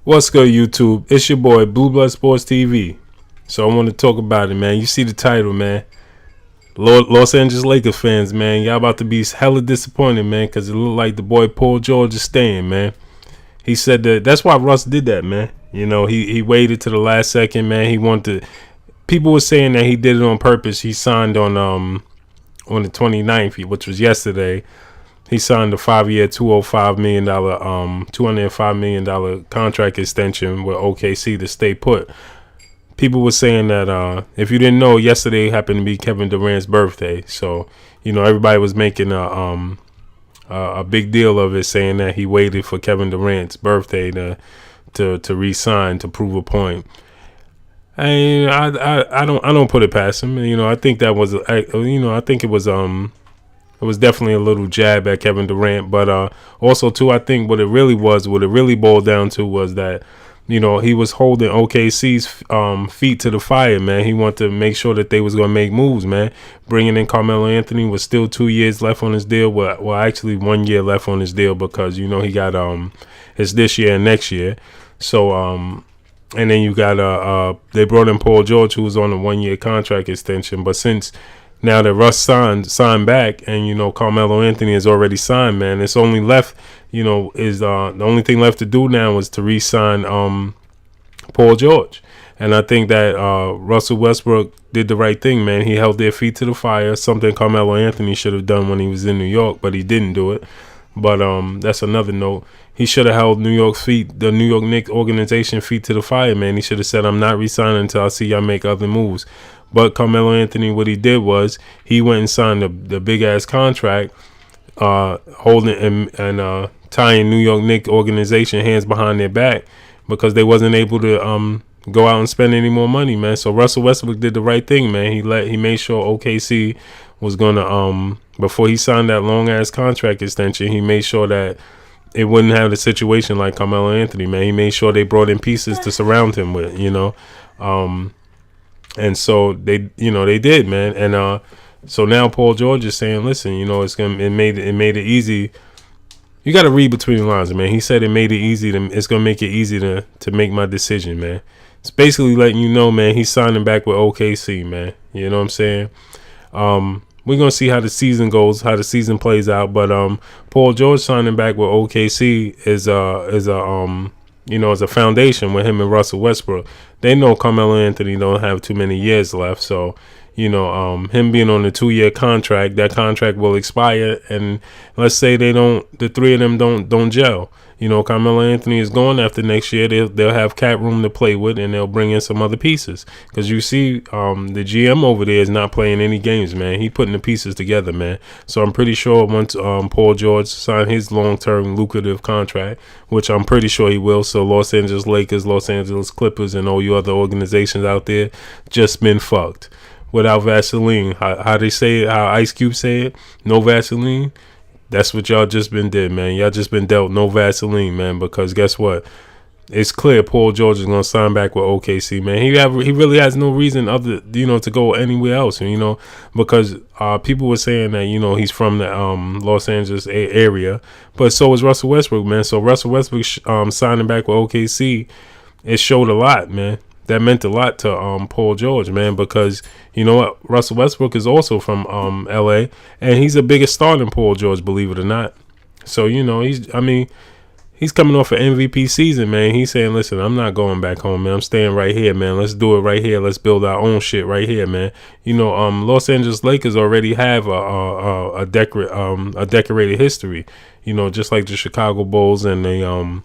What's good, YouTube? It's your boy, Blue Blood Sports TV. So I want to talk about it, man. You see the title, man. Los Angeles Lakers fans, man. Y'all about to be hella disappointed, man, because it looked like the boy Paul George is staying, man. He said that's why Russ did that, man. You know, he waited to the last second, man. He wanted to, people were saying that he did it on purpose. He signed on the 29th, which was yesterday. He signed a 5-year, $205 million, $205 million contract extension with OKC to stay put. People were saying that if you didn't know, yesterday happened to be Kevin Durant's birthday, so you know everybody was making a big deal of it, saying that he waited for Kevin Durant's birthday to re-sign to prove a point. And I don't put it past him. You know, I think that was I think it was definitely a little jab at Kevin Durant, but also too, I think what it really boiled down to was that, you know, he was holding OKC's feet to the fire, man. He wanted to make sure that they was gonna make moves, man. Bringing in Carmelo Anthony with still 2 years left on his deal. Well, actually 1 year left on his deal because you know he got it's this year and next year. So and then you got they brought in Paul George, who was on a 1 year contract extension, but since now that Russ signed back, and you know Carmelo Anthony is already signed, man, it's only left, you know, is the only thing left to do now is to re-sign Paul George, and I think that Russell Westbrook did the right thing, man. He held their feet to the fire, something Carmelo Anthony should have done when he was in New York, but he didn't do it. But that's another note. He should have held the New York Knicks organization feet to the fire, man. He should have said, "I'm not re-signing until I see y'all make other moves." But Carmelo Anthony, what he did was he went and signed the big ass contract, holding and tying New York Knicks organization hands behind their back because they wasn't able to go out and spend any more money, man. So Russell Westbrook did the right thing, man. He made sure OKC was gonna before he signed that long ass contract extension, he made sure that it wouldn't have the situation like Carmelo Anthony, man. He made sure they brought in pieces to surround him with, you know. And so they did, man. And so now Paul George is saying, listen, you know, it made it easy. You got to read between the lines, man. He said it's gonna make it easy to make my decision, man. It's basically letting you know, man, he's signing back with OKC, man. You know what I'm saying? We're gonna see how the season goes, how the season plays out. But Paul George signing back with OKC is a foundation with him and Russell Westbrook. They know Carmelo Anthony don't have too many years left, so you know, him being on a 2 year contract, that contract will expire, and let's say the three of them don't gel. You know, Carmelo Anthony is gone after next year. They'll have cap room to play with, and they'll bring in some other pieces. Because you see, the GM over there is not playing any games, man. He putting the pieces together, man. So I'm pretty sure once Paul George signed his long-term lucrative contract, which I'm pretty sure he will, so Los Angeles Lakers, Los Angeles Clippers, and all you other organizations out there just been fucked. Without Vaseline, how they say it, how Ice Cube say it, no Vaseline. That's what y'all just been did, man. Y'all just been dealt no Vaseline, man. Because guess what? It's clear Paul George is gonna sign back with OKC, man. He really has no reason to go anywhere else, you know, because people were saying that, you know, he's from the Los Angeles area, but so is Russell Westbrook, man. So Russell Westbrook signing back with OKC, it showed a lot, man. That meant a lot to Paul George, man, because you know what, Russell Westbrook is also from LA, and he's a bigger star than Paul George, believe it or not. So you know, he's coming off an MVP season, man. He's saying, listen, I'm not going back home, man. I'm staying right here, man. Let's do it right here. Let's build our own shit right here, man. You know, Los Angeles Lakers already have a decorated history, you know, just like the Chicago Bulls and the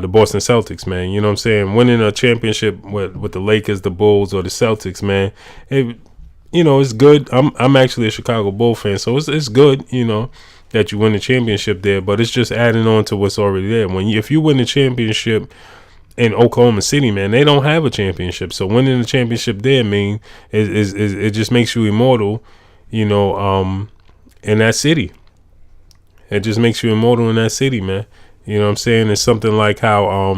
Boston Celtics, man. You know what I'm saying? Winning a championship with the Lakers, the Bulls, or the Celtics, man, it's good. I'm actually a Chicago Bull fan, so it's good, you know, that you win the championship there, but it's just adding on to what's already there. If you win the championship in Oklahoma City, man, they don't have a championship, so winning the championship there, it just makes you immortal, you know, in that city. It just makes you immortal in that city, man. You know what I'm saying? It's something like how,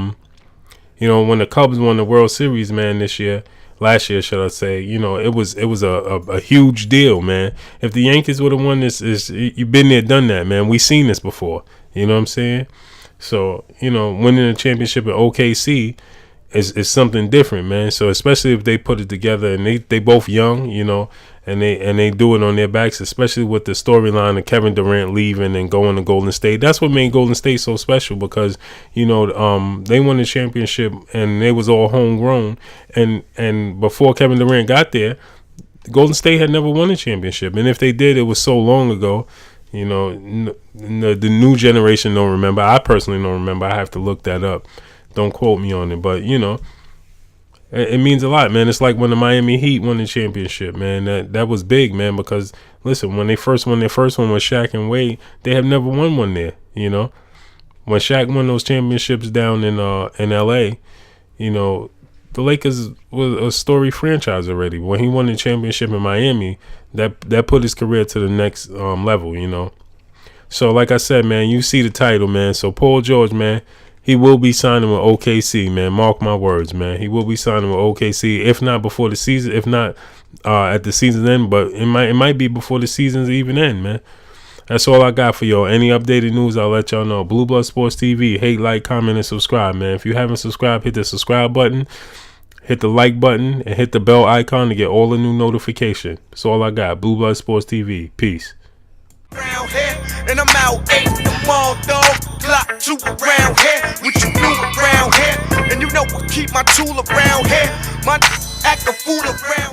you know, when the Cubs won the World Series, man, last year, should I say, you know, it was a huge deal, man. If the Yankees would have won this, you've been there, done that, man. We seen this before. You know what I'm saying? So, winning a championship at OKC is something different, man. So especially if they put it together and they both young, and they do it on their backs, especially with the storyline of Kevin Durant leaving and going to Golden State. That's what made Golden State so special, because they won the championship and they was all homegrown, and before Kevin Durant got there, Golden State had never won a championship, and if they did, it was so long ago. The new generation don't remember. I personally don't remember. I have to look that up. Don't quote me on it, but it means a lot, man. It's like when the Miami Heat won the championship, man. That was big, man, because listen, when they first won their first one with Shaq and Wade, they have never won one there. When Shaq won those championships down in LA, the Lakers was a story franchise already. When he won the championship in Miami, that put his career to the next level, So like I said, man, you see the title, man. So Paul George, man, he will be signing with OKC, man. Mark my words, man. He will be signing with OKC, if not before the season, if not at the season's end, but it might be before the season's even end, man. That's all I got for y'all. Any updated news, I'll let y'all know. Blue Blood Sports TV. Hate, like, comment, and subscribe, man. If you haven't subscribed, hit the subscribe button, hit the like button, and hit the bell icon to get all the new notification. That's all I got. Blue Blood Sports TV. Peace. Round here, and I'm out 8 in the mall, dog. Glock 2 around here, what you do around here? And I keep my tool around here. My act a fool around.